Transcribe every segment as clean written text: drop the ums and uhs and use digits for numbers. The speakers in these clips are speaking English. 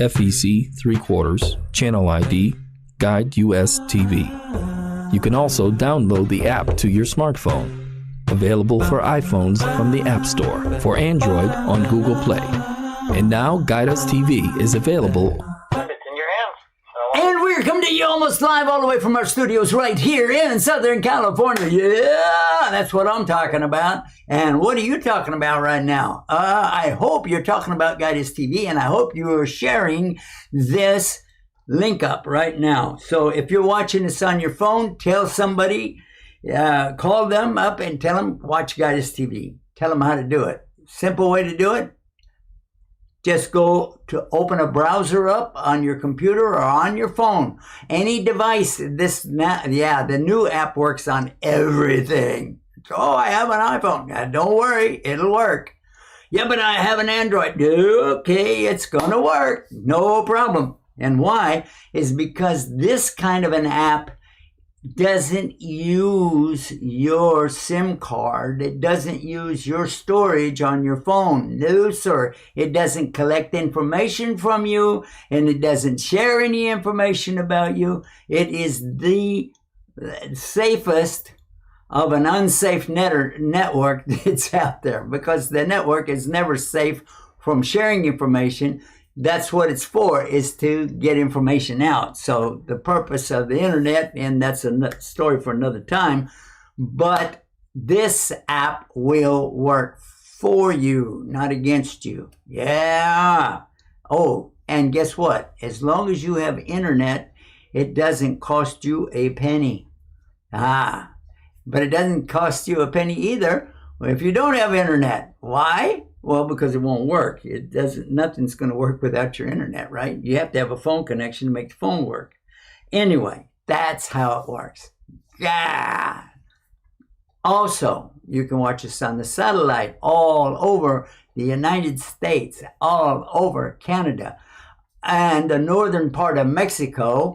FEC 3/4, Channel ID, Guide US TV. You can also download the app to your smartphone. Available for iPhones from the App Store, for Android on Google Play. And now Guide Us TV is available. It's in your hands. And we're coming to you almost live all the way from our studios right here in Southern California. Yeah, that's what I'm talking about. And what are you talking about right now? I hope you're talking about Guide Us TV, and I hope you are sharing this link up right now. So if you're watching this on your phone, tell somebody, call them up and tell them, watch Guide Us TV. Tell them how to do it. Simple way to do it. Just go to open a browser up on your computer or on your phone. Any device, the new app works on everything. Oh, I have an iPhone. Don't worry, it'll work. Yeah, but I have an Android. Okay, it's gonna work. No problem. And why? Is because this kind of an app doesn't use your SIM card. It doesn't use your storage on your phone. No, sir. It doesn't collect information from you, and it doesn't share any information about you. It is the safest of an unsafe network that's out there, because the network is never safe from sharing information. That's what it's for, is to get information out. So the purpose of the internet, and that's a story for another time, but this app will work for you, not against you. Yeah. Oh, and guess what? As long as you have internet, it doesn't cost you a penny. But it doesn't cost you a penny either if you don't have internet. Why? Well, because it won't work. Nothing's going to work without your internet, right? You have to have a phone connection to make the phone work. Anyway, that's how it works. Yeah. Also, you can watch us on the satellite all over the United States, all over Canada, and the northern part of Mexico.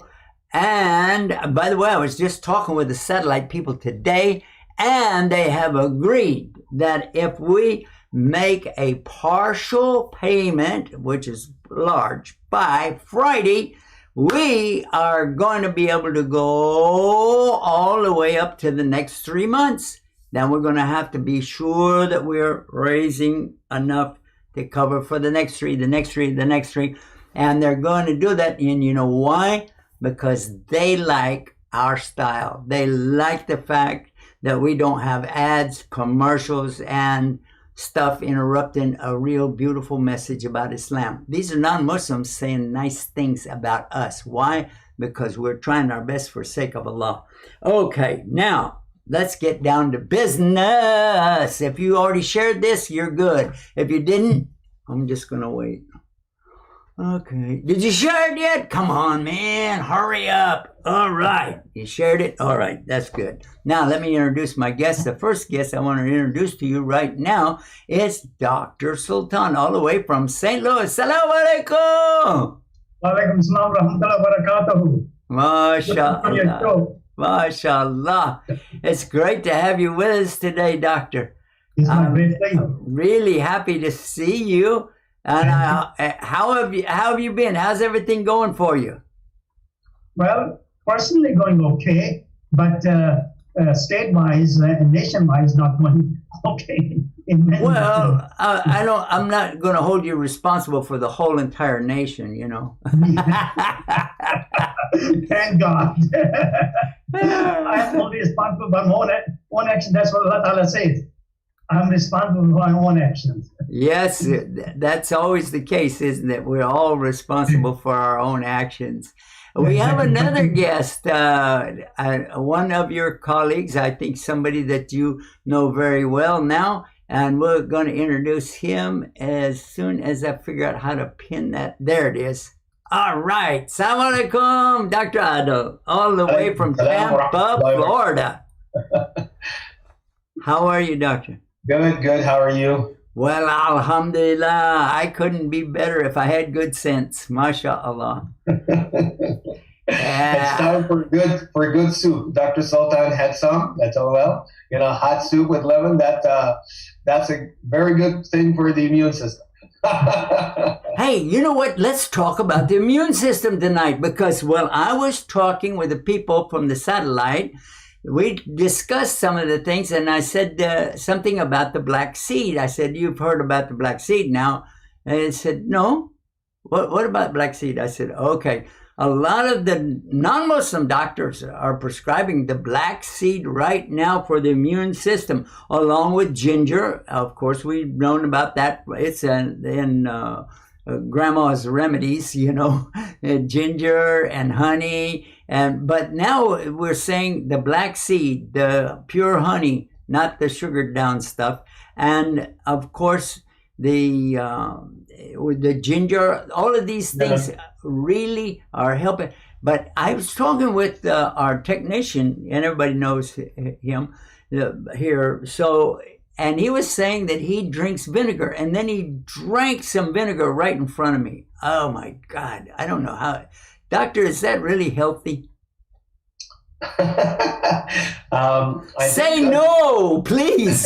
And by the way, I was just talking with the satellite people today, and they have agreed that if we make a partial payment, which is large, by Friday, we are going to be able to go all the way up to the next 3 months. Then we're going to have to be sure that we're raising enough to cover for the next three, the next three, the next three. And they're going to do that. And you know why? Because they like our style. They like the fact that we don't have ads, commercials, and stuff interrupting a real beautiful message about Islam. These are non-Muslims saying nice things about us. Why? Because we're trying our best for sake of Allah. Okay, now let's get down to business. If you already shared this, you're good. If you didn't, I'm just going to wait. Okay. Did you share it yet? Come on, man. Hurry up. All right. You shared it? All right. That's good. Now, let me introduce my guest. The first guest I want to introduce to you right now is Dr. Sultan, all the way from St. Louis. Assalamu alaikum. Walaikum salam rahmatullahi wa barakatuhu. MashaAllah. MashaAllah. It's great to have you with us today, Doctor. It's my great pleasure. I'm really happy to see you. And how have you been? How's everything going for you? Well, personally going okay, but state-wise and nation-wise not going okay. Well, I'm not going to hold you responsible for the whole entire nation, you know. Thank God. I am only responsible for my own action. That's what Allah Ta'ala says. I'm responsible for my own actions. Yes, that's always the case, isn't it? We're all responsible for our own actions. We have another guest, one of your colleagues, I think somebody that you know very well now, and we're going to introduce him as soon as I figure out how to pin that. There it is. All right. Assalamu alaikum, Dr. Ado, all the way from Tampa, Florida. How are you, Doctor? Good. How are you? Well, alhamdulillah, I couldn't be better if I had good sense. MashaAllah. It's time for a good soup. Dr. Sultan had some. That's all well. Hot soup with lemon. That's a very good thing for the immune system. Hey, you know what? Let's talk about the immune system tonight because, well, I was talking with the people from the satellite. We discussed some of the things, and I said something about the black seed. I said, you've heard about the black seed now. And they said, no. What about black seed? I said, okay. A lot of the non-Muslim doctors are prescribing the black seed right now for the immune system, along with ginger. Of course, we've known about that. It's in grandma's remedies, ginger and honey. But now we're saying the black seed, the pure honey, not the sugared down stuff. And of course, with the ginger, all of these things really are helping. But I was talking with our technician, and everybody knows him here. So, and he was saying that he drinks vinegar, and then he drank some vinegar right in front of me. Oh my God! I don't know how. Doctor, is that really healthy? Say no, please.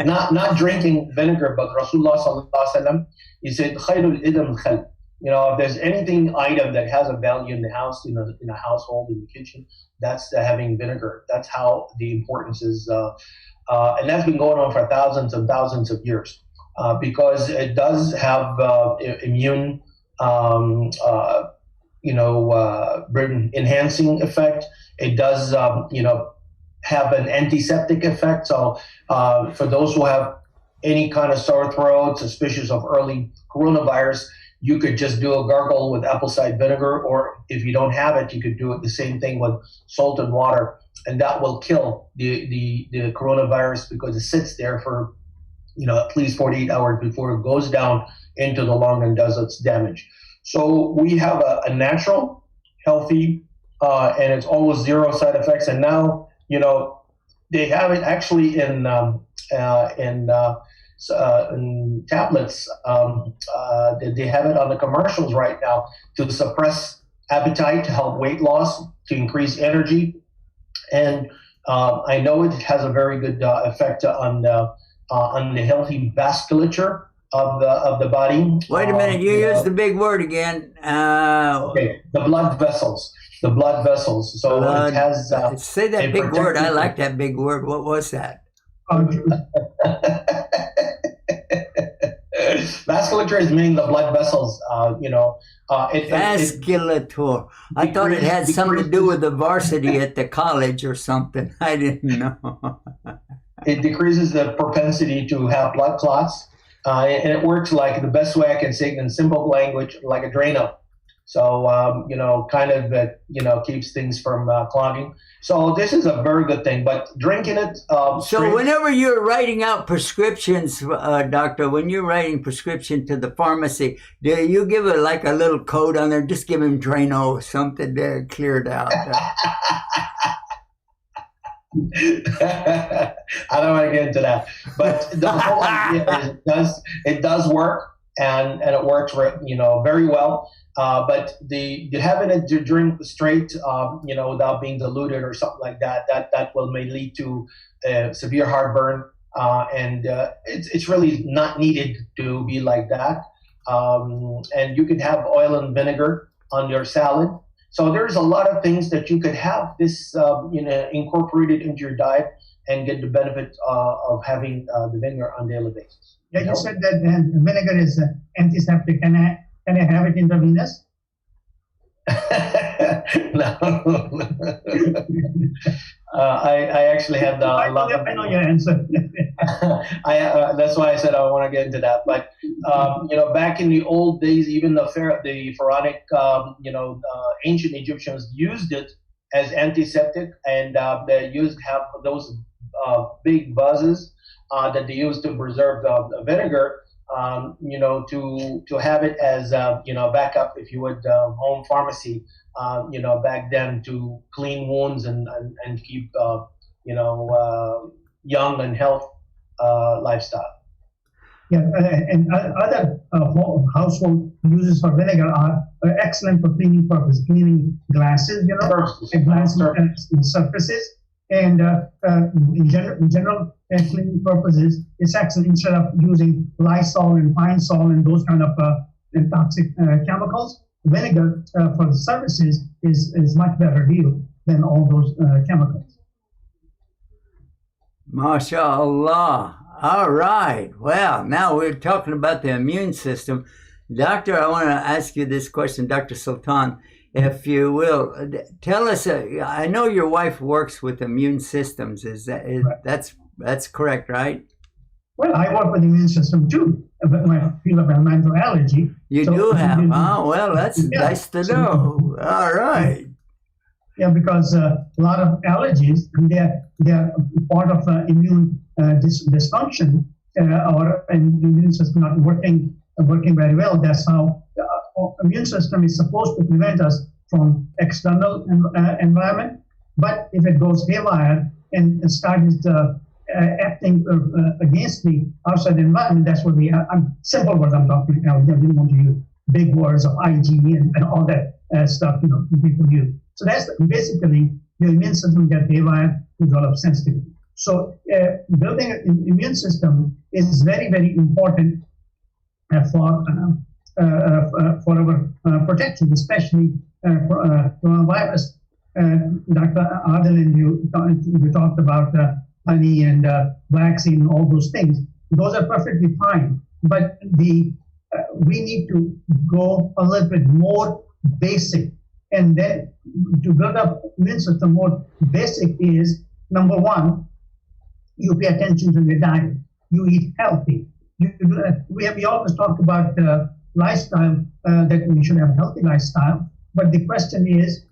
not drinking vinegar, but Rasulullah sallallahu alaihi wasallam, he said, "Khairul idam khal." If there's anything item that has a value in the house, in a household, in the kitchen, that's having vinegar. That's how the importance is, and that's been going on for thousands and thousands of years, because it does have immune. Enhancing effect. It does, have an antiseptic effect. So for those who have any kind of sore throat, suspicious of early coronavirus, you could just do a gargle with apple cider vinegar, or if you don't have it, you could do it the same thing with salt and water, and that will kill the coronavirus because it sits there for at least 48 hours before it goes down into the lung and does its damage. So we have a natural, healthy, and it's almost zero side effects. And now, they have it actually in tablets. They have it on the commercials right now to suppress appetite, to help weight loss, to increase energy. And I know it has a very good effect on the healthy vasculature of the body. Wait a minute, you used the big word again. Okay, the blood vessels. The blood vessels. So it has. Say that big word. I like that big word. What was that? Vasculature is meaning the blood vessels. Vasculature. I thought it had something to do with the varsity at the college or something. I didn't know. It decreases the propensity to have blood clots. And it works like the best way I can say it in simple language, like a Drano. So, keeps things from clogging. So this is a very good thing, but drinking it. So whenever you're writing out prescriptions, doctor, when you're writing prescription to the pharmacy, do you give it like a little code on there? Just give him Drano or something to clear it out. I don't want to get into that, but the whole idea is it does work, and it works very well. But having it to drink straight, without being diluted or something like that may lead to severe heartburn, and it's really not needed to be like that. And you can have oil and vinegar on your salad. So there's a lot of things that you could have this incorporated into your diet and get the benefit of having the vinegar on a daily basis. Yeah, you said that vinegar is antiseptic. Can I have it intravenous? No. I actually had I know your answer. That's why I said I want to get into that. But back in the old days, even the pharaonic, ancient Egyptians used it as antiseptic, and they used to have those big buzzes that they used to preserve the vinegar. To have it as backup, if you would, home pharmacy, back then, to clean wounds and keep young and health lifestyle. Yeah, and other household uses for vinegar are excellent for cleaning purposes, cleaning glasses, surfaces, And in general cleaning purposes, it's actually, instead of using Lysol and Pine Sol and those kind of toxic chemicals, vinegar for the surfaces is much better deal than all those chemicals. MashaAllah. All right. Well, now we're talking about the immune system. Doctor, I want to ask you this question, Dr. Sultan, if you will. Tell us, I know your wife works with immune systems. That's correct, right? Well, I work with the immune system too. My field of environmental allergy. You do have, huh? Well, that's nice to know. All right. Yeah, because a lot of allergies, they're part of immune dysfunction or an immune system not working very well. That's how the immune system is supposed to prevent us from external environment. But if it goes haywire and starts acting against the outside environment, that's what simple words I'm talking about. I didn't want to use big words of IG and all that stuff, people use. So that's basically your immune system gets haywire, develop sensitivity. So building an immune system is very, very important for our protection, especially coronavirus. Dr. Adil and you talked about honey and vaccine, all those things. Those are perfectly fine, but we need to go a little bit more basic. And then to build up immune system, more basic is, number one, you pay attention to your diet. You eat healthy. We always talk about lifestyle, that we should have a healthy lifestyle. But the question is,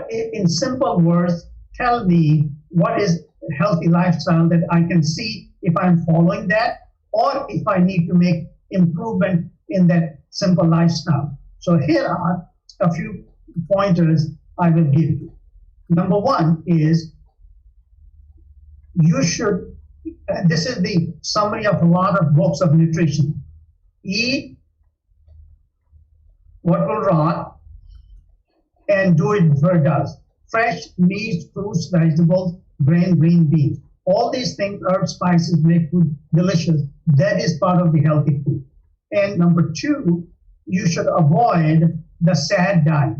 in simple words, tell me what is a healthy lifestyle that I can see if I'm following that, or if I need to make improvement in that simple lifestyle. So here are a few pointers I will give you. Number one is, you should, this is the summary of a lot of books of nutrition. Eat what will rot and do it before it does. Fresh meats, fruits, vegetables, green beans. All these things, herbs, spices, make food delicious. That is part of the healthy food. And number two, you should avoid the sad diet.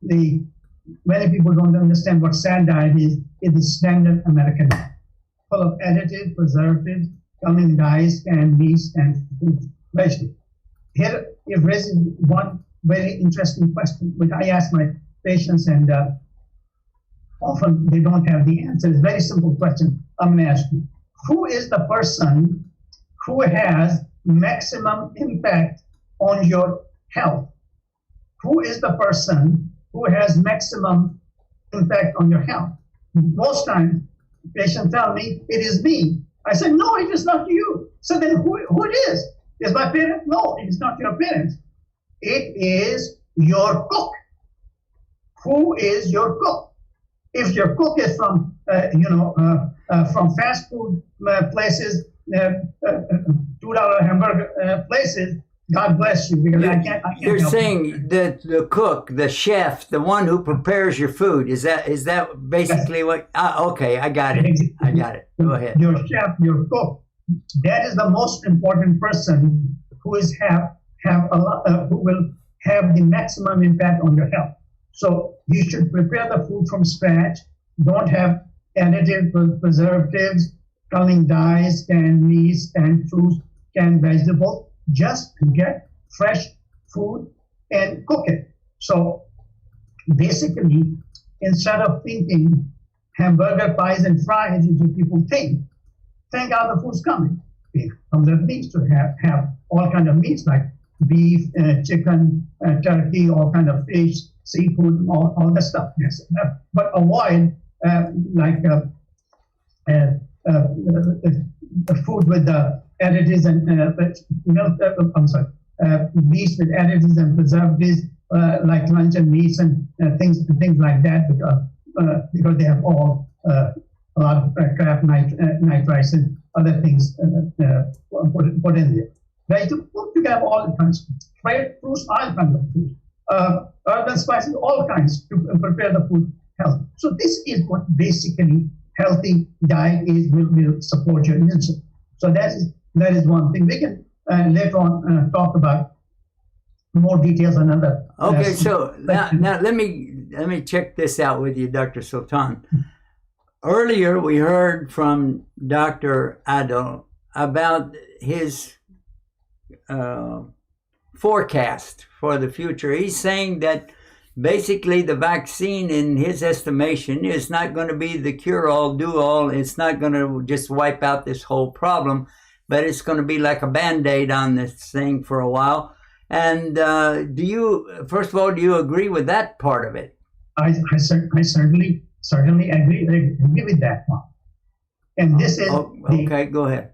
Many people don't understand what sad diet is. It is standard American diet, full of additives, preservatives, coming dyes, and meats and fruits, vegetables. Here, it raises one very interesting question, which I ask my patients, and often they don't have the answer. It's a very simple question. I'm going to ask you: who is the person who has maximum impact on your health? Who is the person who has maximum impact on your health? Most times, patients tell me, it is me. I say, no, it is not you. So then who it is? Is my parent? No, it is not your parents. It is your cook. Who is your cook? If your cook is from fast food places, $2 hamburger places, God bless you, because I can't You're help saying you. that the cook, the chef, the one who prepares your food, is that basically what? Okay, I got it. I got it. Go ahead. Your chef, your cook, that is the most important person who will have the maximum impact on your health. So you should prepare the food from scratch. Don't have additive preservatives, coloring dyes, canned meats, canned fruits, canned vegetables. Just get fresh food and cook it. So basically, instead of thinking hamburger, pies, and fries, as people think how the food's coming. It comes with meats, to have all kind of meats like beef, chicken, turkey, all kind of fish, seafood, all that stuff. Yes, but avoid food with the additives and meats with additives and preservatives, like luncheon meats and things like that, because they have all a lot of crap, nitrites and other things put in there. Vegetable, you have all kinds. Fried fruits, all kinds of food. Herbs and spices, all kinds to prepare the food healthy. So this is what basically healthy diet will support your immune system. So that is one thing. We can later on talk about more details on another. Okay, so now let me check this out with you, Dr. Sultan. Earlier, we heard from Dr. Adil about his forecast for the future. He's saying that basically the vaccine, in his estimation, is not going to be the cure-all, do-all. It's not going to just wipe out this whole problem, but it's going to be like a Band-Aid on this thing for a while. And first of all, do you agree with that part of it? I certainly agree with that one. And this is okay. Go ahead.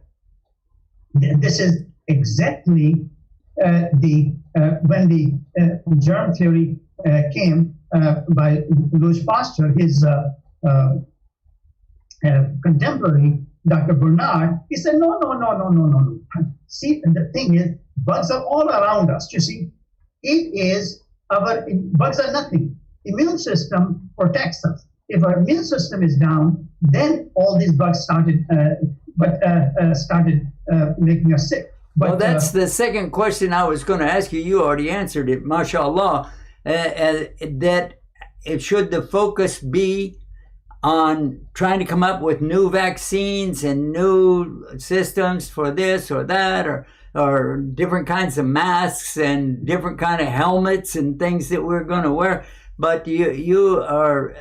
This is exactly when the germ theory came by Louis Pasteur, his contemporary, Dr. Bernard. He said, no. See, the thing is, bugs are all around us. You see, bugs are nothing. Immune system protects us. If our immune system is down, then all these bugs started making us sick. But, well, that's the second question I was going to ask you. You already answered it, mashallah. That it should the focus be on trying to come up with new vaccines and new systems for this or that, or different kinds of masks and different kind of helmets and things that we're going to wear. But you are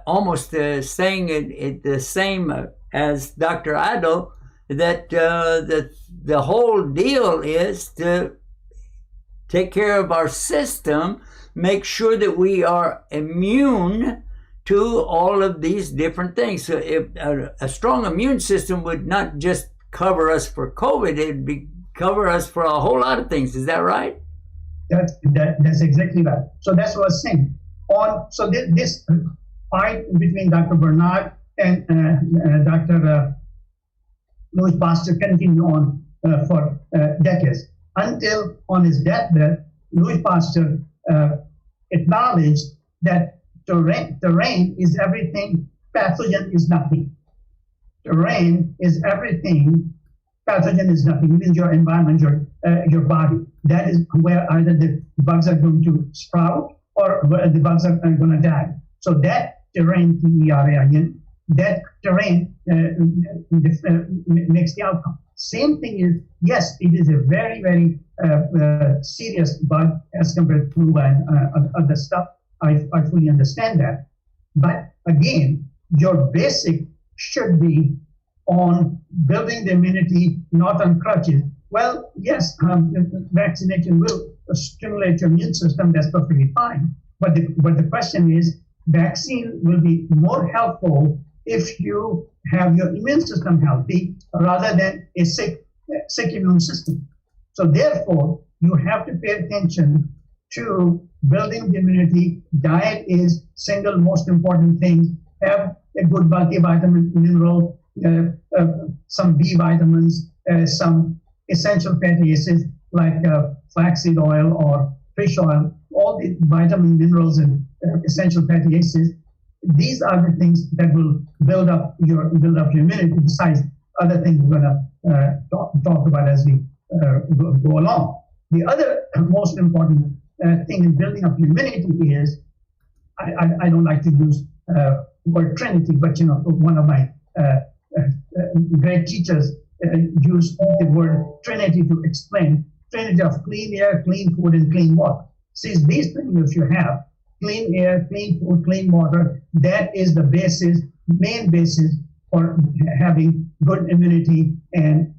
almost saying it the same as Dr. Adil, that the whole deal is to take care of our system, make sure that we are immune to all of these different things. So if a strong immune system would not just cover us for COVID, it'd cover us for a whole lot of things. Is that right? That's exactly right. So that's what I was saying. So this fight between Dr. Bernard and Dr. Louis Pasteur continued on for decades, until on his deathbed, Louis Pasteur acknowledged that terrain is everything, pathogen is nothing. Terrain is everything, pathogen is nothing. It means your environment, your body. That is where either the bugs are going to sprout or the bugs are going to die. So that terrain, T-E-R-A-I-N, that terrain makes the outcome. Same thing is, yes, it is a very, very serious bug as compared to other stuff. I fully understand that. But again, your basic should be on building the immunity, not on crutches. Well, yes, vaccination will stimulate your immune system. That's perfectly fine. But the question is, vaccine will be more helpful if you have your immune system healthy rather than a sick immune system. So therefore, you have to pay attention to building the immunity. Diet is single most important thing. Have a good multivitamin, mineral, some B vitamins, some essential fatty acids like flaxseed oil or fish oil, all the vitamin, minerals, and essential fatty acids. These are the things that will build up your immunity, besides other things we're going to talk about as we go along. The other most important thing in building up immunity is, I don't like to use the word trinity, but one of my great teachers used the word trinity to explain trinity of clean air, clean food, and clean water. See, these things, if you have clean air, clean food, clean water, that is the basis, main basis for having good immunity and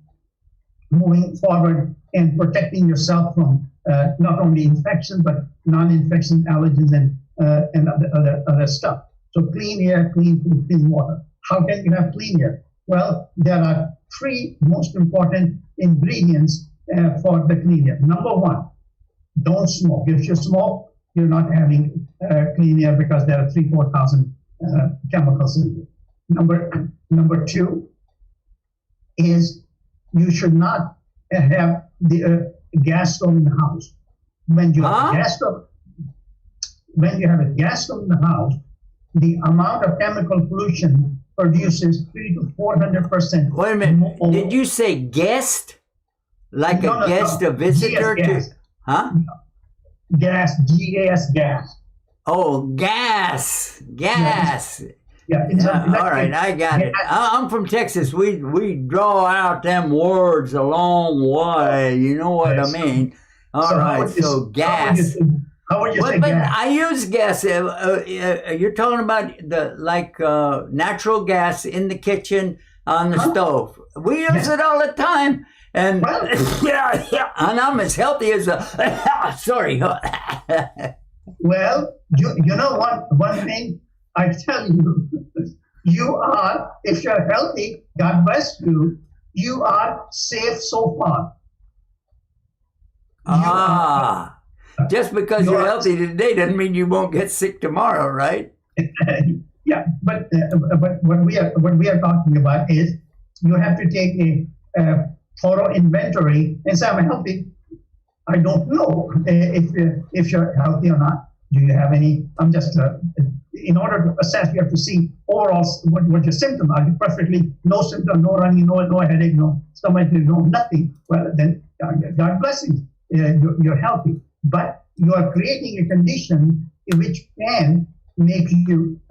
moving forward and protecting yourself from not only infection but non-infection allergens and other stuff. So clean air, clean food, clean water. How can you have clean air? Well, there are three most important ingredients for the clean air. Number one, don't smoke. If you smoke, you're not having clean air because there are 3,000-4,000 chemicals in it. Number two is you should not have the gas stove in the house. When you have a gas stove, in the house, the amount of chemical pollution produces 300 to 400%. Wait a minute. more. Did you say guest? Like No, a guest, a visitor gas. to? Huh? Gas, G-A-S, gas. Oh, gas. Gas. Yeah, All right, I got it. I'm from Texas. We draw out them words a long way. You know what I mean? All right, so gas. How would you say But gas? I use gas. You're talking about the natural gas in the kitchen on the stove. We use it all the time, and yeah, and I'm as healthy as a. Sorry. Well, you know one thing I tell you, you are, if you're healthy, God bless you, you are safe so far. Just because you're healthy today doesn't mean you won't get sick tomorrow, right? Yeah, but what we are talking about is you have to take a thorough inventory and say, I'm healthy. I don't know if you're healthy or not. Do you have any? I'm just in order to assess, you have to see overall what your symptoms are. Perfectly no symptom, no running, no headache, no stomach, no nothing. Well, then God bless you. You're healthy, but you are creating a condition which can make you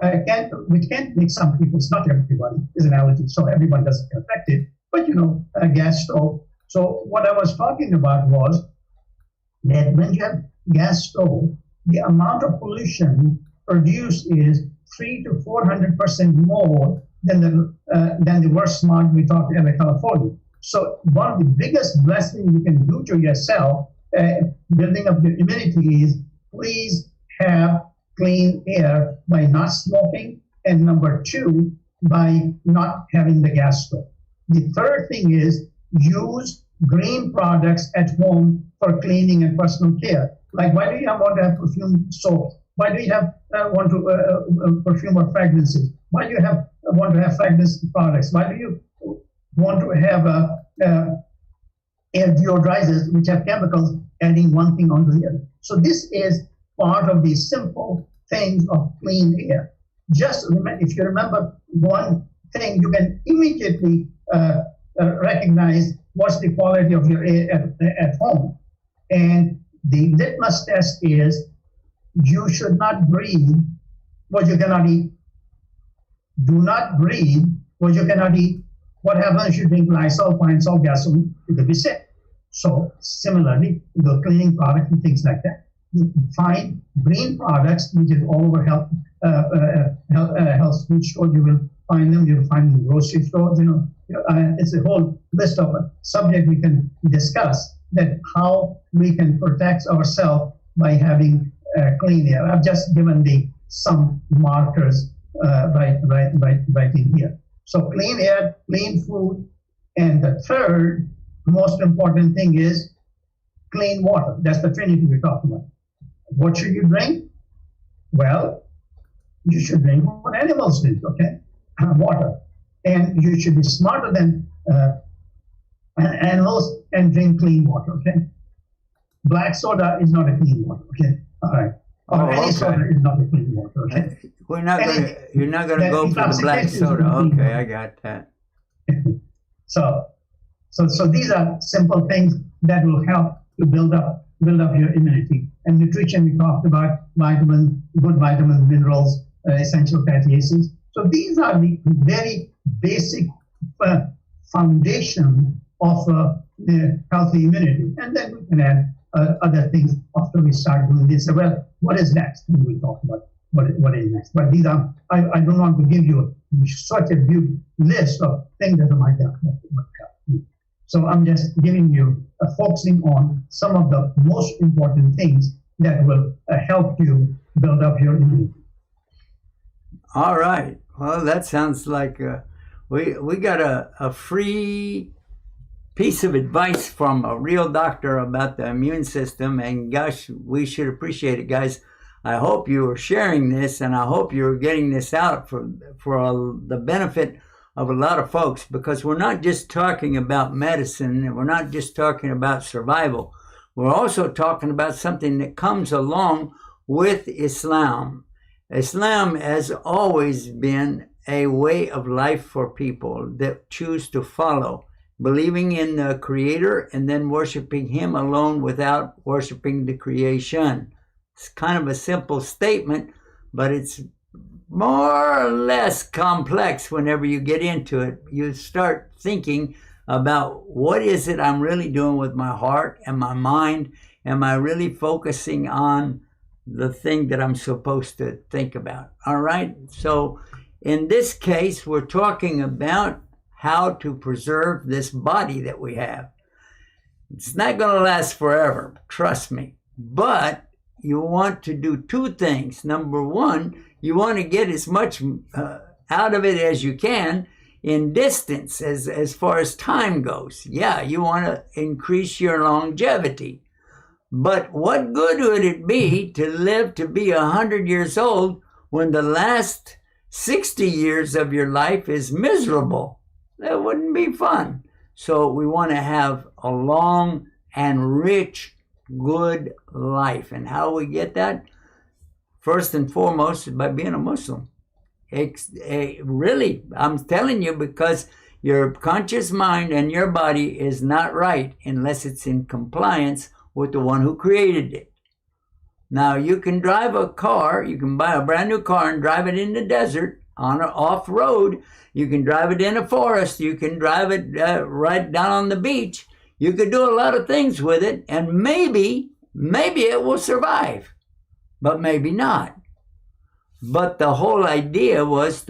which can make some people. It's not everybody is an allergy, so everyone doesn't get affected. But a gas stove. So what I was talking about was that when you have gas stove, the amount of pollution produced is 300 to 400% more than the worst smog we talked about in California. So one of the biggest blessings you can do to yourself, building up your immunity, is please have clean air by not smoking, and number two, by not having the gas stove. The third thing is use green products at home for cleaning and personal care. Like, why do you want to have perfume soap? Why do you want to perfume or fragrances? Why do you want to have fragrance products? Why do you want to have air deodorizers which have chemicals adding one thing onto the other? So this is part of the simple things of clean air. Just remember, if you remember one thing, you can immediately recognize what's the quality of your air at home. And the litmus test is you should not breathe what you cannot eat. Do not breathe what you cannot eat. What happens if you drink Lysol, pine salt, gasoline? You could be sick. So similarly, the cleaning products and things like that. You find green products, which is all over health food stores. You will find them. You will find them in grocery stores. It's a whole list of a subject we can discuss. That how we can protect ourselves by having clean air. I've just given some markers right in here. So clean air, clean food, and the third most important thing is clean water. That's the trinity we're talking about. What should you drink? Well, you should drink what animals drink, okay? Water. And you should be smarter than animals and drink clean water, okay? Black soda is not a clean water, okay? All right. Any soda is not a clean water, okay? You're not going to go for the black soda. Okay, I got that. So these are simple things that will help to build up your immunity. And nutrition, we talked about good vitamins, minerals, essential fatty acids. So these are the very basic foundation of healthy immunity. And then we can add other things after we start doing this. Well, what is next? And we'll talk about what is next. But these are, I don't want to give you such a big list of things that I might have. So I'm just giving you, focusing on some of the most important things that will help you build up your immunity. All right. Well, that sounds like we got a free piece of advice from a real doctor about the immune system, and gosh, we should appreciate it, guys. I hope you are sharing this, and I hope you're getting this out for the benefit of a lot of folks, because we're not just talking about medicine, and we're not just talking about survival. We're also talking about something that comes along with Islam. Islam has always been a way of life for people that choose to follow, believing in the Creator and then worshiping Him alone without worshiping the creation. It's kind of a simple statement, but it's more or less complex whenever you get into it. You start thinking about what is it I'm really doing with my heart and my mind? Am I really focusing on the thing that I'm supposed to think about? All right? So in this case, we're talking about how to preserve this body that we have. It's not going to last forever, trust me. But you want to do two things. Number one, you want to get as much out of it as you can in distance as far as time goes. Yeah, you want to increase your longevity. But what good would it be to live to be 100 years old when the last 60 years of your life is miserable? That wouldn't be fun. So we want to have a long and rich, good life. And how we get that? First and foremost is by being a Muslim. Really, I'm telling you, because your conscious mind and your body is not right unless it's in compliance with the one who created it. Now, you can drive a car, you can buy a brand new car and drive it in the desert on an off-road. You can drive it in a forest. You can drive it right down on the beach. You could do a lot of things with it, and maybe it will survive, but maybe not. But the whole idea was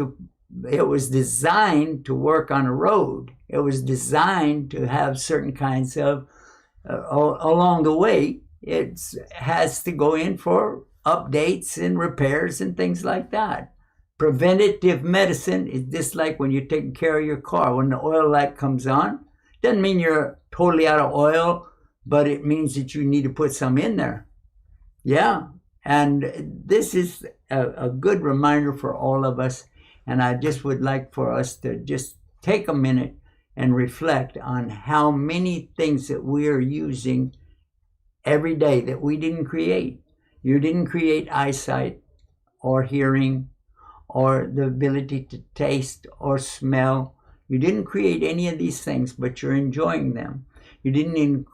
it was designed to work on a road. It was designed to have certain kinds of, along the way, it has to go in for updates and repairs and things like that. Preventative medicine is just like when you're taking care of your car. When the oil light comes on, doesn't mean you're totally out of oil, but it means that you need to put some in there. Yeah, and this is a good reminder for all of us. And I just would like for us to just take a minute and reflect on how many things that we are using every day that we didn't create. You didn't create eyesight or hearing or the ability to taste or smell. You didn't create any of these things, but you're enjoying them. You didn't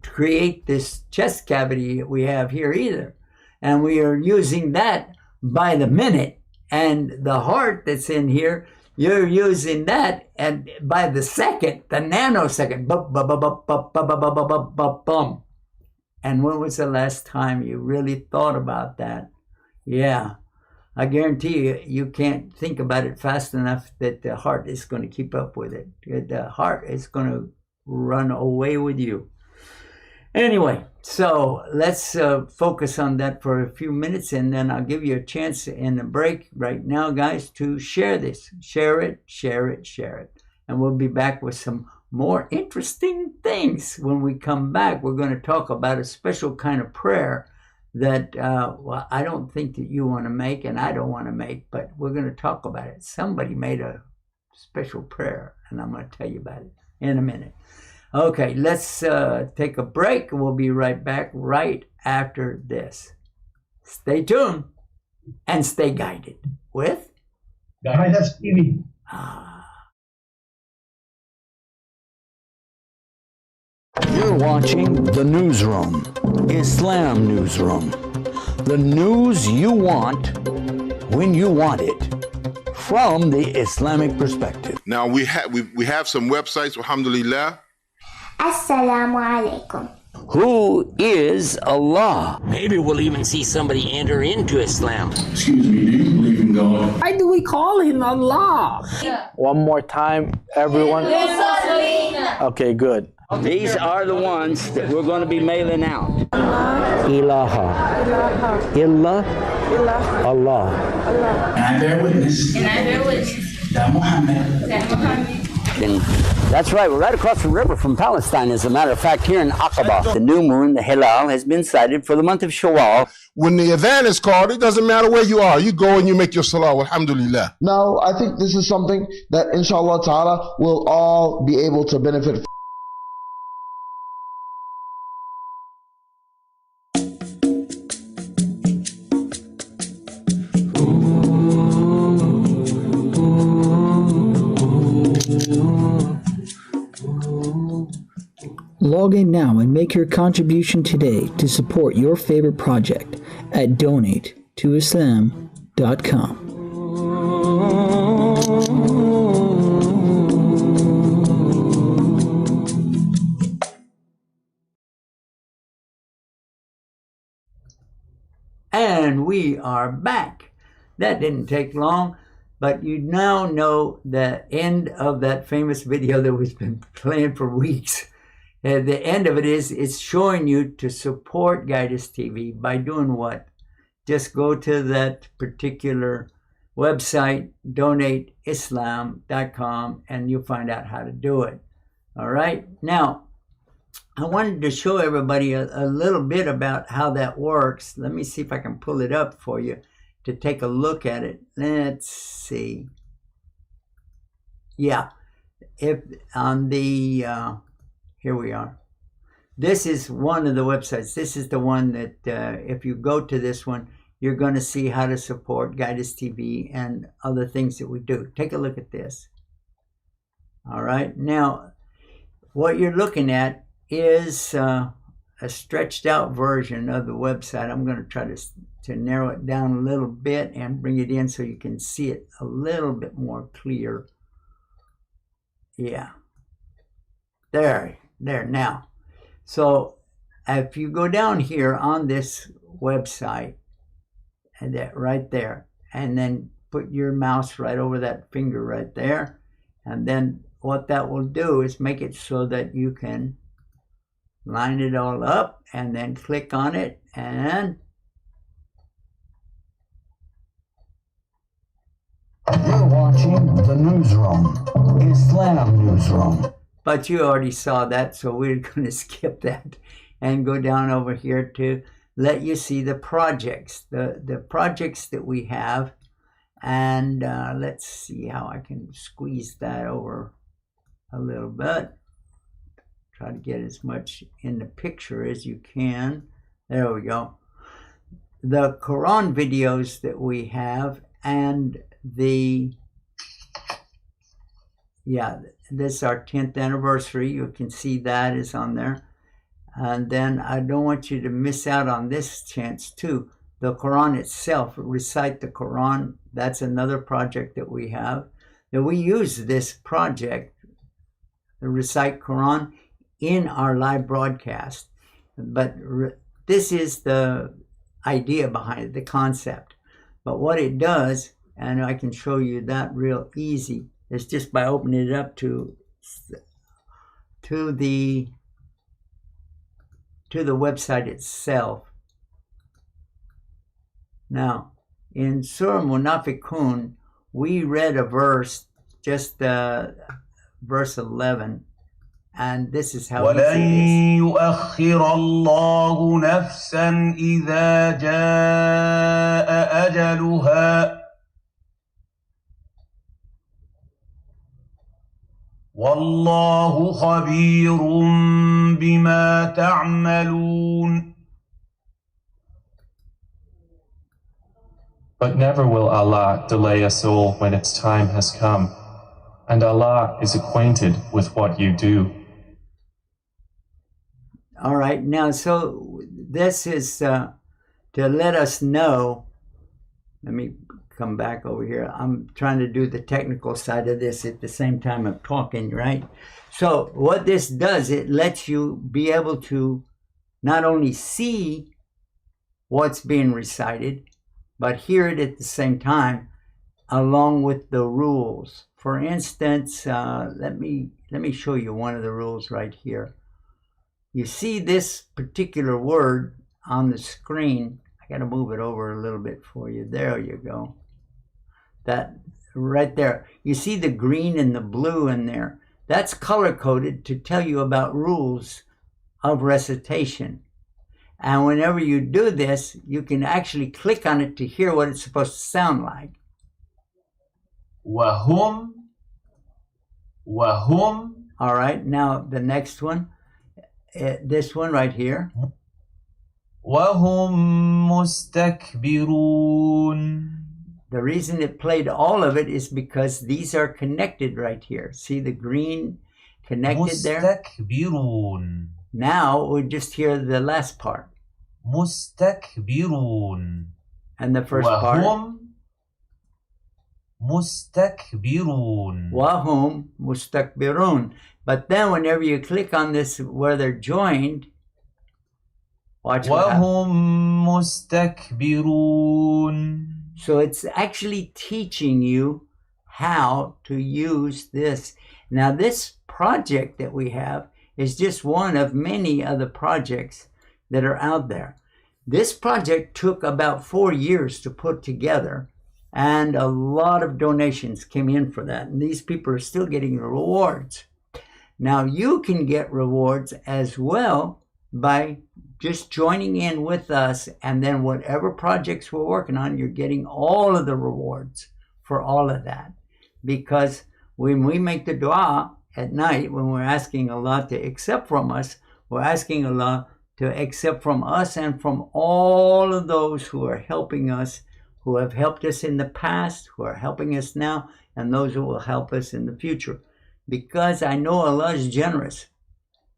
create this chest cavity that we have here either. And we are using that by the minute. And the heart that's in here, you're using that and by the second, the nanosecond. Bum. And when was the last time you really thought about that? Yeah. I guarantee you, you can't think about it fast enough that the heart is going to keep up with it. The heart is going to run away with you. Anyway, so let's focus on that for a few minutes, and then I'll give you a chance in the break right now, guys, to share this. Share it. And we'll be back with some more interesting things. When we come back, we're going to talk about a special kind of prayer that, I don't think that you want to make, and I don't want to make, but we're going to talk about it. Somebody made a special prayer, and I'm going to tell you about it in a minute. Okay, let's take a break, and we'll be right back right after this. Stay tuned and stay guided with Guidance TV. You're watching The Newsroom, Islam Newsroom. The news you want when you want it, from the Islamic perspective. Now we have some websites, alhamdulillah. Assalamu alaikum. Who is Allah? Maybe we'll even see somebody enter into Islam. Excuse me, do you believe in God? Why do we call him Allah? One more time, everyone. Okay, good. These are the ones that we're going to be mailing out. Ilaha. Illa. Allah. And I bear witness. That Muhammad. And that's right. We're right across the river from Palestine, as a matter of fact, here in Aqaba. The new moon, the Hilal, has been sighted for the month of Shawwal. When the adhan is called, it doesn't matter where you are. You go and you make your salah, alhamdulillah. Now, I think this is something that, inshallah ta'ala, we'll all be able to benefit from. Log in now and make your contribution today to support your favorite project at donatetoislam.com. And we are back. That didn't take long, but you now know the end of that famous video that we've been playing for weeks. The end of it is it's showing you to support Guidus TV by doing what? Just go to that particular website, donateislam.com, and you'll find out how to do it. All right? Now, I wanted to show everybody a little bit about how that works. Let me see if I can pull it up for you to take a look at it. Let's see. Yeah, if on the, here we are. This is one of the websites. This is the one that if you go to this one, you're going to see how to support Guidus TV and other things that we do. Take a look at this. All right. Now, what you're looking at is a stretched out version of the website. I'm going to try to narrow it down a little bit and bring it in so you can see it a little bit more clear. Yeah. There now. So if you go down here on this website, and that right there, and then put your mouse right over that finger right there, and then what that will do is make it so that you can line it all up and then click on it, and you're watching the newsroom, Islam newsroom. But you already saw that, so we're going to skip that and go down over here to let you see the projects, the projects that we have. And let's see how I can squeeze that over a little bit. Try to get as much in the picture as you can. There we go. The Quran videos that we have, and the, yeah, this is our 10th anniversary. You can see that is on there. And then I don't want you to miss out on this chance too. The Quran itself, recite the Quran. That's another project that we have. Now we use this project, the Recite Quran, in our live broadcast. But this is the idea behind it, the concept. But what it does, and I can show you that real easy, is just by opening it up to the website itself. Now, in Surah Munafiqun, we read a verse, just verse 11, and this is how وَلَن يُؤَخِّرَ اللَّهُ نَفْسًا إِذَا جَاءَ أَجَلُهَا وَاللَّهُ خَبِيرٌ بِمَا تَعْمَلُونَ. But never will Allah delay a soul when its time has come, and Allah is acquainted with what you do. All right, now, so this is to let us know. Let me come back over here. I'm trying to do the technical side of this at the same time I'm talking, right? So what this does, it lets you be able to not only see what's being recited, but hear it at the same time, along with the rules. For instance, let me show you one of the rules right here. You see this particular word on the screen. I got to move it over a little bit for you. There you go. That right there. You see the green and the blue in there. That's color-coded to tell you about rules of recitation. And whenever you do this, you can actually click on it to hear what it's supposed to sound like. وَهُمْ. All right, now the next one. This one right here. وَهُمْ مُسْتَكْبِرُونَ. The reason it played all of it is because these are connected right here. See the green connected there? مُسْتَكْبِرُونَ. Now we'll just hear the last part. مستكبرون. And the first part. وهم مستكبرون. وهم مستكبرون. But then whenever you click on this where they're joined, watch what happens. وهم مستكبرون. So it's actually teaching you how to use this. Now this project that we have is just one of many other projects that are out there. This project took about 4 years to put together, and a lot of donations came in for that. And these people are still getting rewards. Now you can get rewards as well by just joining in with us, and then whatever projects we're working on, you're getting all of the rewards for all of that. Because when we make the dua at night, when we're asking Allah to accept from us, we're asking Allah to accept from us and from all of those who are helping us, who have helped us in the past, who are helping us now, and those who will help us in the future. Because I know Allah is generous.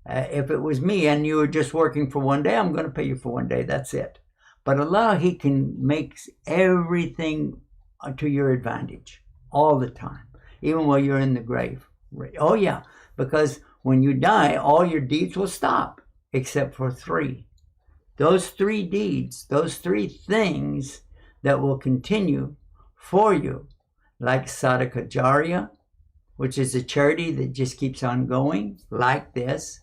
If it was me and you were just working for one day, I'm going to pay you for one day. That's it. But Allah, He can make everything to your advantage all the time, even while you're in the grave. Oh yeah, because when you die, all your deeds will stop, except for 3. Those 3 deeds, those 3 things that will continue for you, like Sadaqah Jariyah, which is a charity that just keeps on going, like this.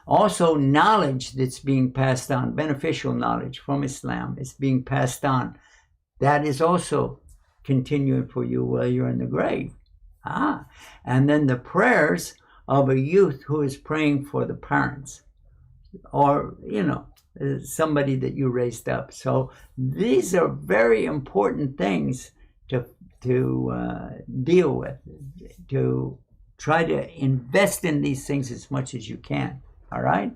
Also, knowledge that's being passed on, beneficial knowledge from Islam is being passed on. That is also continuing for you while you're in the grave. And then the prayers of a youth who is praying for the parents, or, somebody that you raised up. So these are very important things to deal with, to try to invest in these things as much as you can. All right?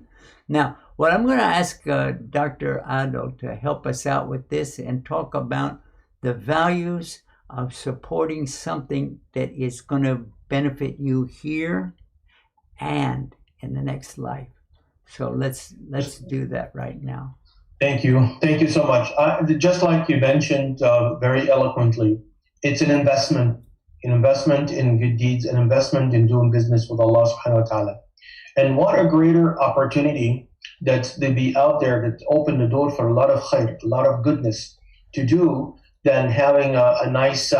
Now, what I'm going to ask Dr. Adel to help us out with this and talk about the values of supporting something that is going to benefit you here and in the next life. So let's do that right now. Thank you. Thank you so much. Just like you mentioned very eloquently, it's an investment in good deeds, an investment in doing business with Allah subhanahu wa ta'ala. And what a greater opportunity that they be out there that open the door for a lot of khair, a lot of goodness to do, than having a nice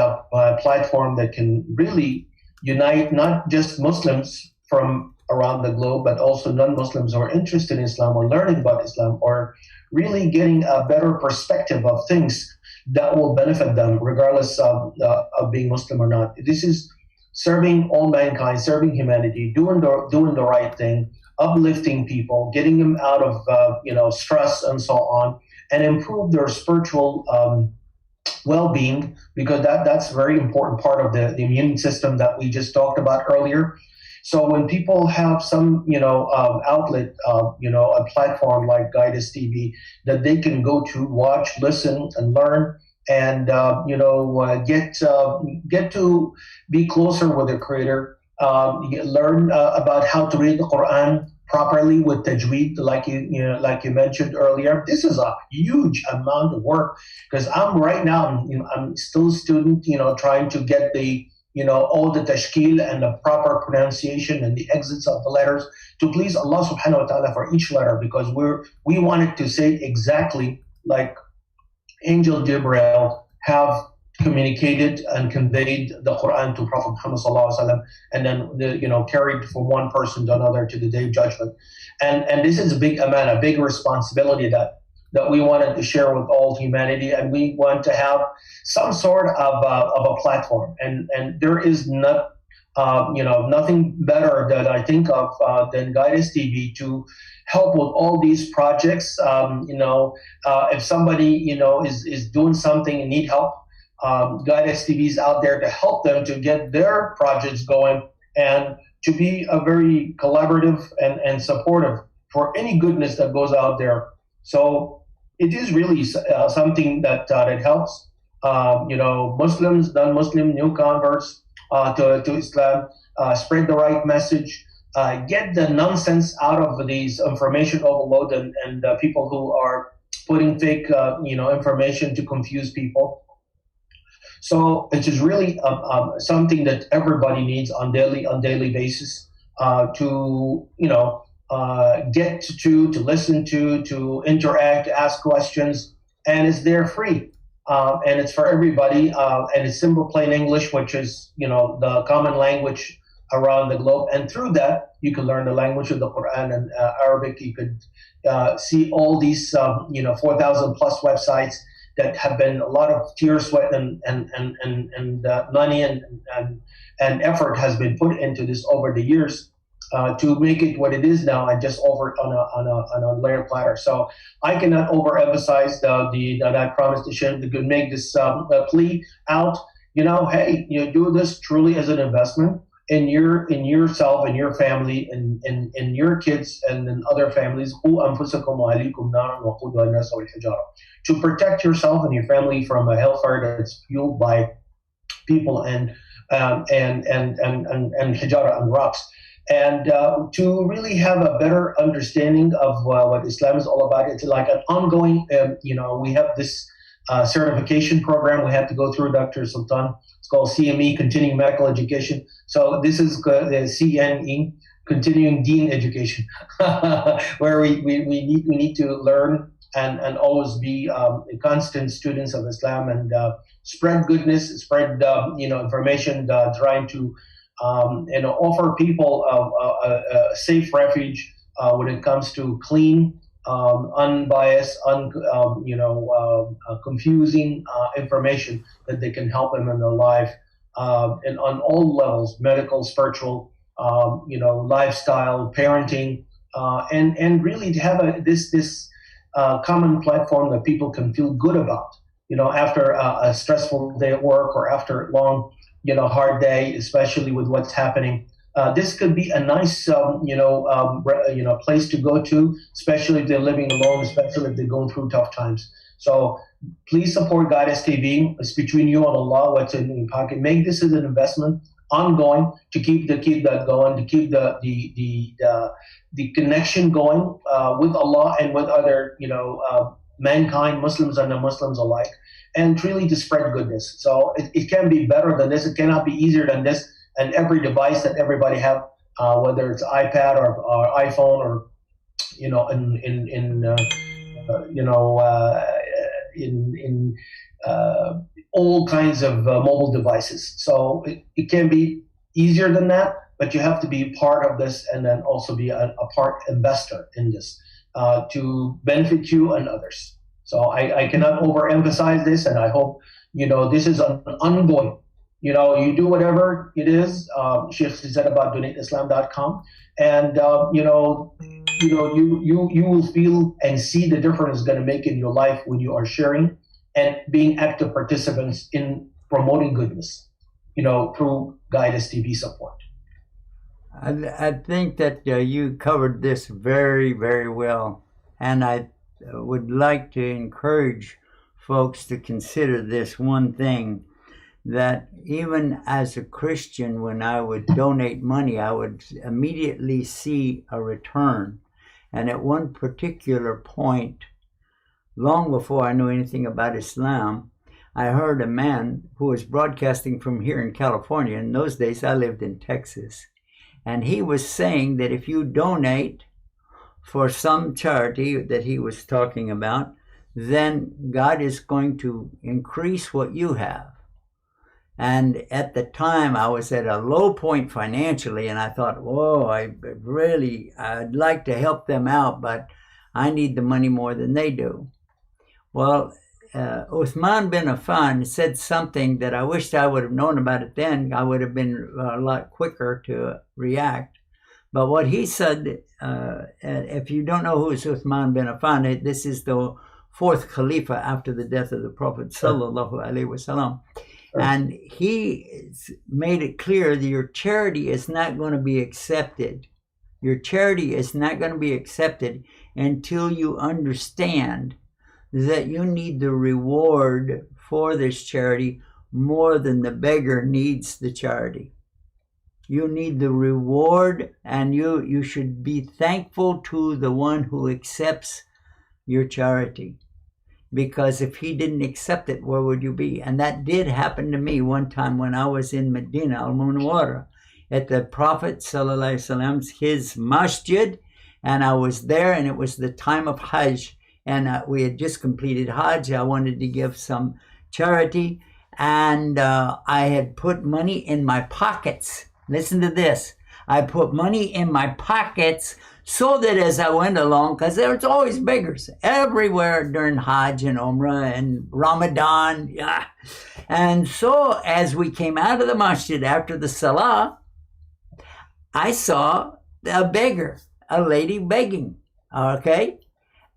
platform that can really unite not just Muslims from around the globe, but also non-Muslims who are interested in Islam or learning about Islam or really getting a better perspective of things that will benefit them regardless of being Muslim or not. This is serving all mankind, serving humanity, doing the right thing, uplifting people, getting them out of stress and so on, and improve their spiritual well-being, because that's a very important part of the immune system that we just talked about earlier. So when people have some outlet, a platform like Guidance TV that they can go to, watch, listen, and learn, and get to be closer with the Creator, learn about how to read the Quran properly with tajweed, like you mentioned earlier. This is a huge amount of work, because I'm still a student, trying to get the all the tashkil and the proper pronunciation and the exits of the letters to please Allah subhanahu wa ta'ala for each letter, because we wanted to say exactly like Angel Gabriel have communicated and conveyed the Quran to Prophet Muhammad sallallahu alaihi wasallam, and then carried from one person to another to the day of judgment. And this is a big amount, a big responsibility that we wanted to share with all humanity, and we want to have some sort of a platform. And there is nothing better that I think of than Guidance TV to help with all these projects. If somebody is doing something and need help, Guidance TV is out there to help them to get their projects going and to be a very collaborative and supportive for any goodness that goes out there. So it is really something that helps Muslims, non-Muslim, new converts to Islam, spread the right message, get the nonsense out of these information overload and people who are putting fake, information to confuse people. So it is really something that everybody needs on daily basis to get to listen to interact, to ask questions, and it's there free. And it's for everybody, and it's simple, plain English, which is the common language around the globe. And through that, you can learn the language of the Quran and Arabic. You could see all these 4,000 plus websites that have been a lot of tears, sweat, and money and effort has been put into this over the years to make it what it is now, and just over on a layer platter. So I cannot overemphasize that I promised to share to make this plea out. Hey, do this truly as an investment in yourself and your family and in your kids and in other families. To protect yourself and your family from a hellfire that's fueled by people and hijara and rocks. And to really have a better understanding of what Islam is all about. It's like an ongoing, we have this certification program we have to go through, Dr. Sultan. It's called CME, Continuing Medical Education. So this is the CNE, Continuing Deen Education, where we need to learn and always be constant students of Islam and spread goodness, spread information, trying to offer people a safe refuge when it comes to clean, unbiased, confusing information that they can help them in their life, and on all levels: medical, spiritual, lifestyle, parenting, and really to have this common platform that people can feel good about. After a stressful day at work or after a long, hard day, especially with what's happening. This could be a nice, place to go to, especially if they're living alone, especially if they're going through tough times. So please support Guidance TV. It's between you and Allah, what's in your pocket. Make this as an investment, ongoing, to keep that going, to keep the connection going with Allah and with other, mankind, Muslims and non-Muslims alike, and really to spread goodness. So it can be better than this. It cannot be easier than this. And every device that everybody have, whether it's iPad or iPhone or, in all kinds of mobile devices. So it can be easier than that, but you have to be part of this and then also be a part investor in this to benefit you and others. So I cannot overemphasize this, and I hope, this is an ongoing. You do whatever it is. Sheikh said about donateislam.com, and you will feel and see the difference it's going to make in your life when you are sharing and being active participants in promoting goodness, through Guidance TV support. I think that you covered this very, very well, and I would like to encourage folks to consider this one thing, that even as a Christian, when I would donate money, I would immediately see a return. And at one particular point, long before I knew anything about Islam, I heard a man who was broadcasting from here in California. In those days, I lived in Texas. And he was saying that if you donate for some charity that he was talking about, then God is going to increase what you have. And at the time, I was at a low point financially, and I thought, whoa, I'd like to help them out, but I need the money more than they do. Well, Uthman bin Affan said something that I wished I would have known about it then. I would have been a lot quicker to react. But what he said, if you don't know who is Uthman bin Affan, this is the fourth Khalifa after the death of the Prophet sallallahu alaihi wasallam. And he made it clear that your charity is not going to be accepted. Your charity is not going to be accepted until you understand that you need the reward for this charity more than the beggar needs the charity. You need the reward, and you should be thankful to the one who accepts your charity. Because if he didn't accept it, where would you be? And that did happen to me one time when I was in Medina, al-Munawwara, at the Prophet ﷺ's, his masjid, and I was there, and it was the time of Hajj, and we had just completed Hajj. I wanted to give some charity, and I had put money in my pockets. Listen to this. I put money in my pockets so that as I went along, because there was always beggars everywhere during Hajj and Umrah and Ramadan. Yeah. And so as we came out of the masjid after the Salah, I saw a beggar, a lady begging, okay?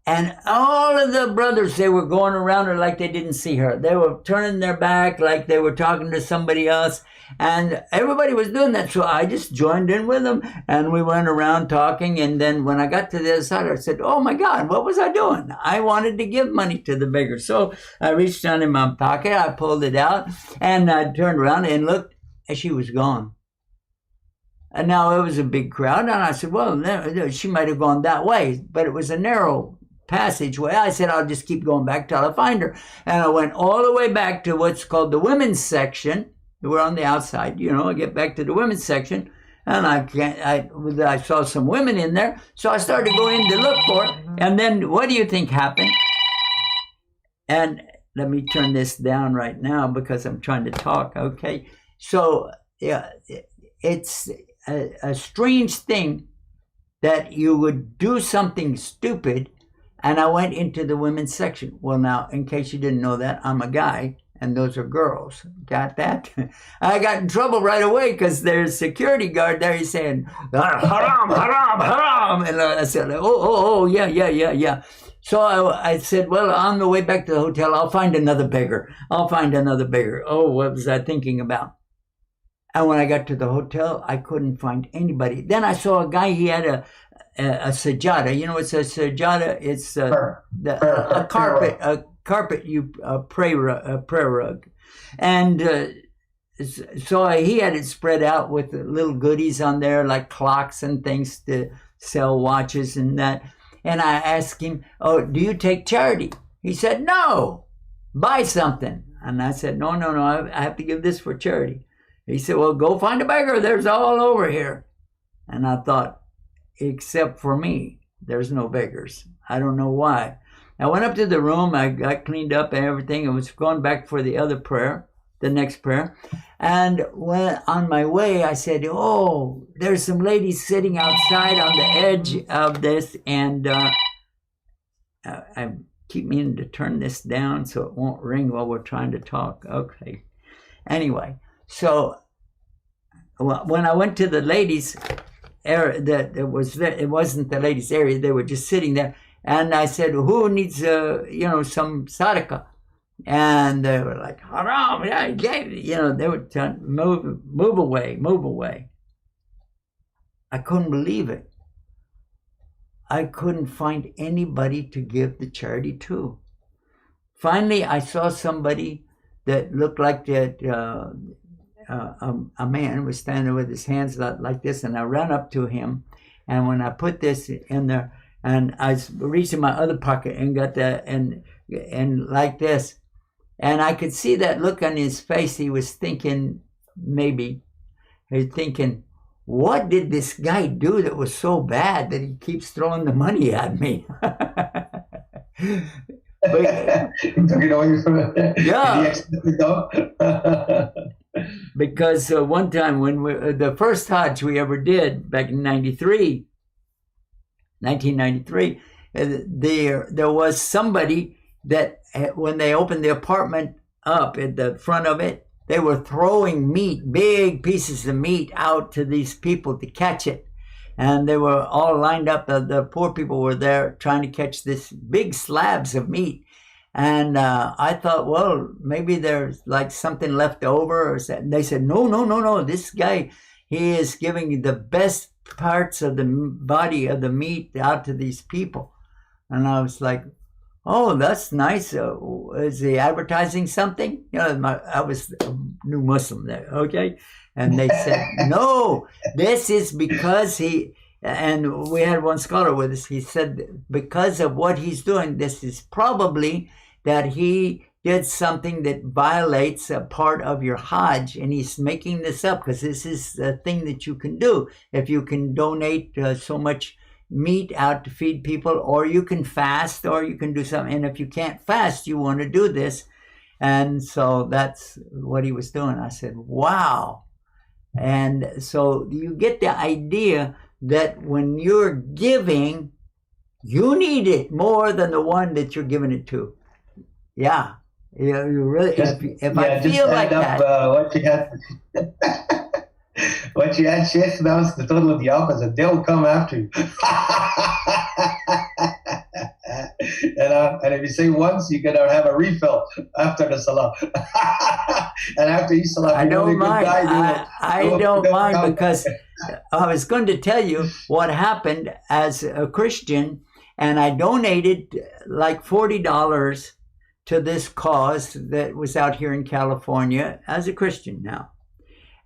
And all of the brothers, they were going around her like they didn't see her. They were turning their back like they were talking to somebody else. And everybody was doing that. So I just joined in with them. And we went around talking. And then when I got to the other side, I said, oh my God, what was I doing? I wanted to give money to the beggar. So I reached down in my pocket. I pulled it out. And I turned around and looked. And she was gone. And now it was a big crowd. And I said, well, she might have gone that way. But it was a narrow passageway. I said, I'll just keep going back till I find her. And I went all the way back to what's called the women's section. We're on the outside, I get back to the women's section, and I saw some women in there. So I started going in to look for it. And then what do you think happened? And let me turn this down right now because I'm trying to talk. Okay. So yeah, it's a strange thing that you would do something stupid. And I went into the women's section. Well, now, in case you didn't know that, I'm a guy, and those are girls. Got that? I got in trouble right away because there's a security guard there. He's saying, haram, haram, haram. And I said, yeah. So I said, well, on the way back to the hotel, I'll find another beggar. Oh, what was I thinking about? And when I got to the hotel, I couldn't find anybody. Then I saw a guy, he had a sajada. You know what's a sajada? It's a carpet, prayer rug. And so he had it spread out with little goodies on there, like clocks and things to sell watches and that. And I asked him, oh, do you take charity? He said, no, buy something. And I said, no, I have to give this for charity. He said, well, go find a beggar. There's all over here. And I thought, except for me, there's no beggars. I don't know why. I went up to the room. I got cleaned up and everything. I was going back for the other prayer, the next prayer. And when on my way, I said, oh, there's some ladies sitting outside on the edge of this. And I keep meaning to turn this down so it won't ring while we're trying to talk. Okay. Anyway. So when I went to the ladies' area, it wasn't the ladies' area. They were just sitting there, and I said, "Who needs some sadaqah?" And they were like, "Haram!" Yeah, they were telling, move away. I couldn't believe it. I couldn't find anybody to give the charity to. Finally, I saw somebody that looked like that. A man was standing with his hands like this, and I ran up to him, and when I put this in there, and I reached in my other pocket and got that, and like this, and I could see that look on his face. He was thinking, what did this guy do that was so bad that he keeps throwing the money at me? Because one time when the first Hajj we ever did back in 1993, there was somebody that when they opened the apartment up at the front of it, they were throwing big pieces of meat out to these people to catch it. And they were all lined up. The poor people were there trying to catch this big slabs of meat. And I thought, well, maybe there's like something left over. They said, no. This guy, he is giving the best parts of the body of the meat out to these people. And I was like, Oh, that's nice. Is he advertising something? You know, I was a new Muslim there, okay? And they said, no, this is because and we had one scholar with us, he said, because of what he's doing, this is probably that he did something that violates a part of your Hajj, and he's making this up because this is a thing that you can do. If you can donate so much meat out to feed people, or you can fast, or you can do something. And if you can't fast, you want to do this. And so that's what he was doing. I said, wow. And so you get the idea that when you're giving, you need it more than the one that you're giving it to. Yeah. You really, if I feel like that. What you had, Sheikh, now it's the totally opposite. They'll come after you. And if you say once, you can have a refill after the salah. And after each salah, I don't mind. I don't mind because I was going to tell you what happened as a Christian, and I donated like $40 to this cause that was out here in California as a Christian now.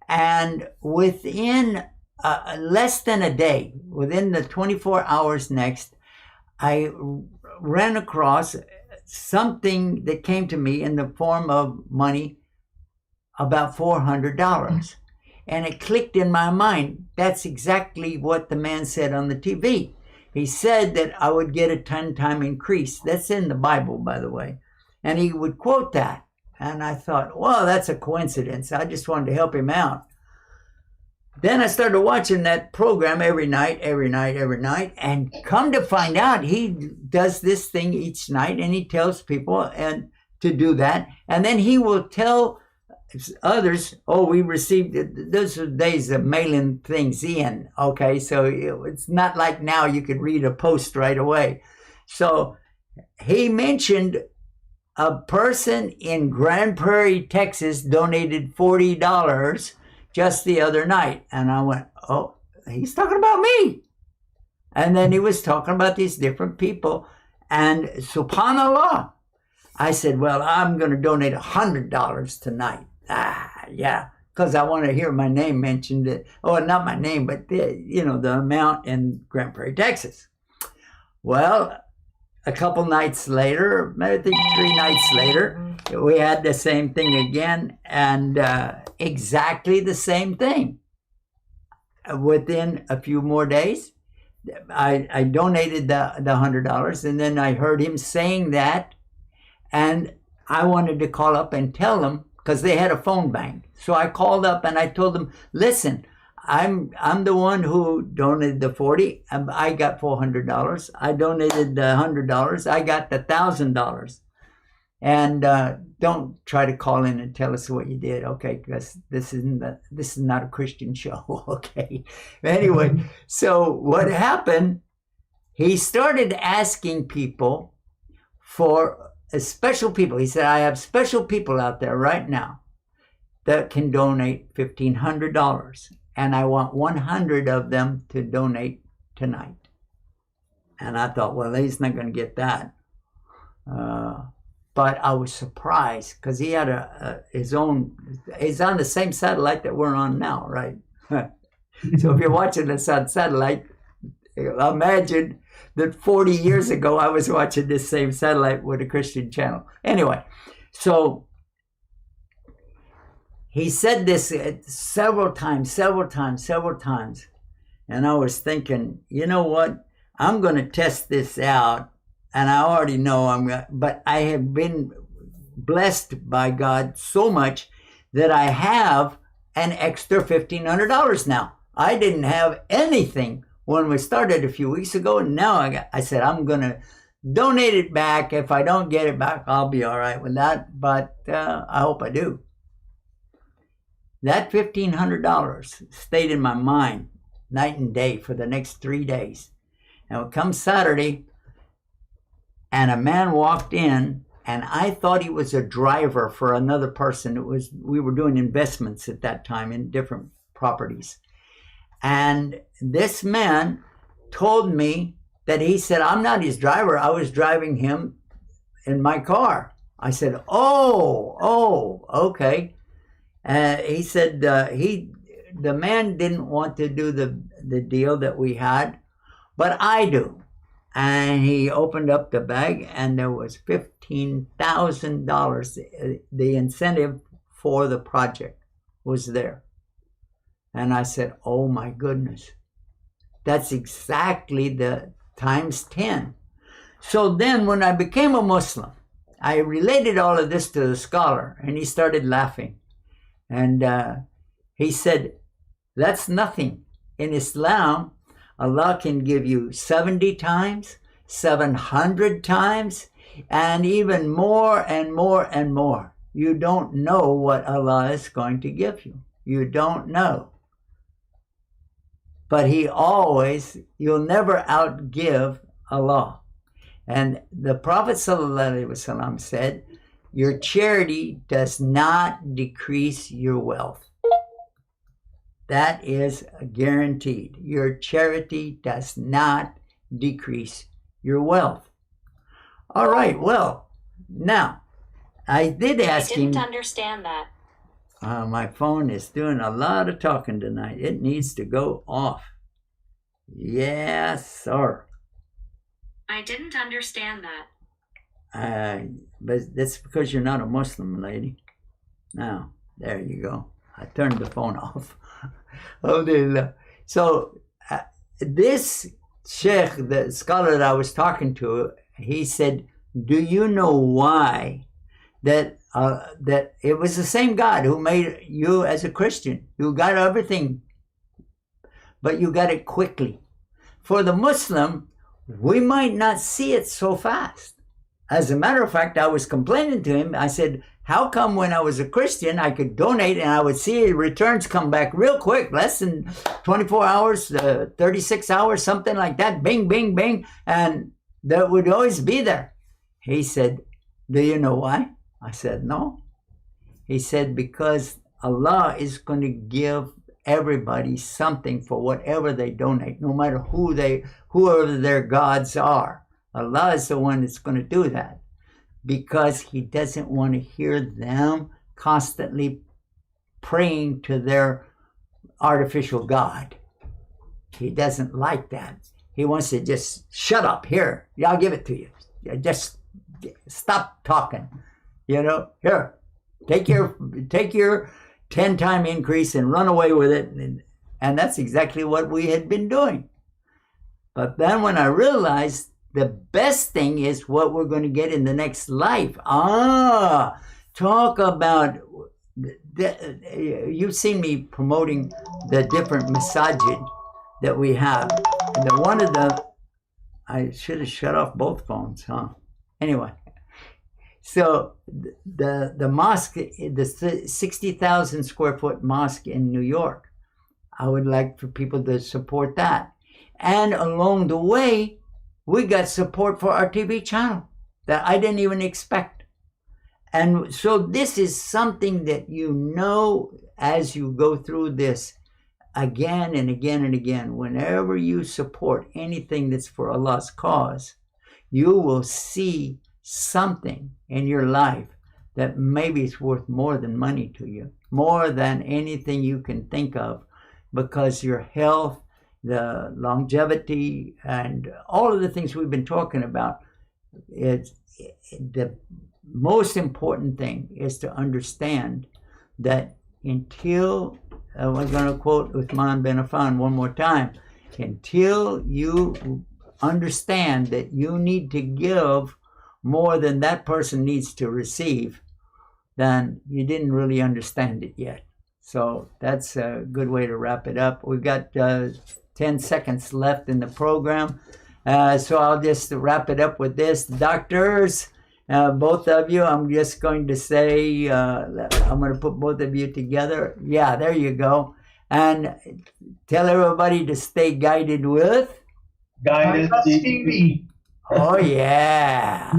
And within less than a day, within the 24 hours next, I ran across something that came to me in the form of money, about $400. And it clicked in my mind. That's exactly what the man said on the TV. He said that I would get a 10-time increase. That's in the Bible, by the way. And he would quote that. And I thought, well, that's a coincidence. I just wanted to help him out. Then I started watching that program every night. And come to find out, he does this thing each night, and he tells people and to do that. And then he will tell others, oh, we received it. Those are days of mailing things in. Okay, so it's not like now you could read a post right away. So he mentioned a person in Grand Prairie, Texas, donated $40 just the other night. And I went, oh, he's talking about me. And then he was talking about these different people. And subhanAllah, I said, well, I'm going to donate $100 tonight. Yeah, because I want to hear my name mentioned. Oh, not my name, but the amount in Grand Prairie, Texas. Well, a couple nights later, I think 3 nights later, we had the same thing again, and exactly the same thing. Within a few more days, I donated the $100, and then I heard him saying that, and I wanted to call up and tell them, because they had a phone bank. So I called up and I told them, listen, I'm the one who donated the $40. I got $400. I donated the $100. I got the $1,000. And don't try to call in and tell us what you did, okay? Because this is not a Christian show, okay? Anyway, so what happened? He started asking people for special people. He said, I have special people out there right now that can donate $1,500. And I want 100 of them to donate tonight. And I thought, well, he's not going to get that. But I was surprised because he had his own, he's on the same satellite that we're on now, right? So if you're watching this on satellite, imagine that 40 years ago, I was watching this same satellite with a Christian channel. Anyway, so he said this several times. And I was thinking, you know what? I'm going to test this out. And I already know but I have been blessed by God so much that I have an extra $1,500 now. I didn't have anything when we started a few weeks ago. And now I said, I'm going to donate it back. If I don't get it back, I'll be all right with that. But I hope I do. That $1,500 stayed in my mind night and day for the next 3 days. And it comes Saturday, and a man walked in, and I thought he was a driver for another person. We were doing investments at that time in different properties. And this man told me that he said, I'm not his driver. I was driving him in my car. I said, oh, okay. He said the man didn't want to do the deal that we had, but I do. And he opened up the bag, and there was $15,000. The incentive for the project was there. And I said, oh my goodness, that's exactly the times 10. So then when I became a Muslim, I related all of this to the scholar, and he started laughing. And he said, that's nothing. In Islam, Allah can give you 70 times, 700 times, and even more and more and more. You don't know what Allah is going to give you. You don't know. But you'll never outgive Allah. And the Prophet ﷺ said, your charity does not decrease your wealth. That is guaranteed. Your charity does not decrease your wealth. All right, well, now, I did ask him. I didn't understand that. My phone is doing a lot of talking tonight. It needs to go off. Yes, sir. I didn't understand that. But that's because you're not a Muslim, lady. Now, there you go. I turned the phone off. So this sheikh, the scholar that I was talking to, he said, do you know why that it was the same God who made you as a Christian? You got everything, but you got it quickly. For the Muslim, we might not see it so fast. As a matter of fact, I was complaining to him. I said, how come when I was a Christian, I could donate and I would see returns come back real quick, less than 24 hours, 36 hours, something like that, bing, bing, bing, and that would always be there. He said, do you know why? I said, no. He said, because Allah is going to give everybody something for whatever they donate, no matter whoever their gods are. Allah is the one that's going to do that, because he doesn't want to hear them constantly praying to their artificial God. He doesn't like that. He wants to just shut up. Here, I'll give it to you. Just stop talking. Here, take your 10-time increase and run away with it. And that's exactly what we had been doing. But then when I realized the best thing is what we're going to get in the next life. Talk about, you've seen me promoting the different masajid that we have. And I should have shut off both phones, huh? Anyway, so the mosque, the 60,000 square foot mosque in New York, I would like for people to support that. And along the way, we got support for our TV channel that I didn't even expect. And so this is something that as you go through this again and again and again, whenever you support anything that's for Allah's cause, you will see something in your life that maybe is worth more than money to you, more than anything you can think of, because your health, the longevity, and all of the things we've been talking about, the most important thing is to understand that until, we're going to quote Uthman bin Affan one more time, until you understand that you need to give more than that person needs to receive, then you didn't really understand it yet. So that's a good way to wrap it up. We've got 10 seconds left in the program. So I'll just wrap it up with this. Doctors, both of you, I'm just going to say, I'm going to put both of you together. Yeah, there you go. And tell everybody to stay guided with Guided TV. Oh, yeah.